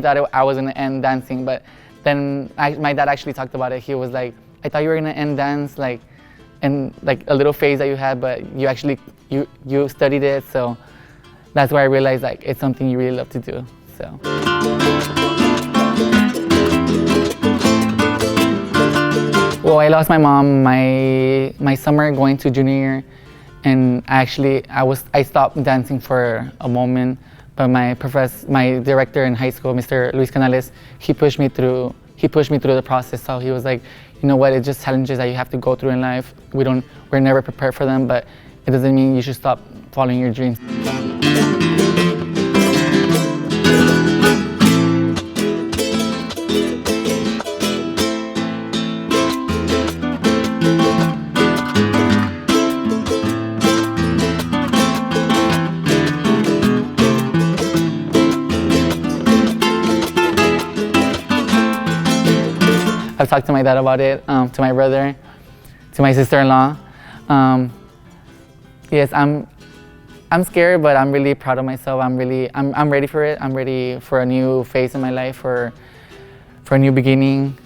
thought I was gonna end dancing, but then my dad actually talked about it. He was like, I thought you were gonna end dance, like, in like a little phase that you had, but you actually, you studied it, so that's why I realized like it's something you really love to do, so. Well, I lost my mom my summer going to junior year, and I stopped dancing for a moment, but my director in high school, Mr. Luis Canales, he pushed me through the process. So he was like, you know what, it's just challenges that you have to go through in life. We're never prepared for them, but it doesn't mean you should stop following your dreams. I've talked to my dad about it, to my brother, to my sister-in-law. Yes, I'm scared, but I'm really proud of myself. I'm ready for it. I'm ready for a new phase in my life, for a new beginning.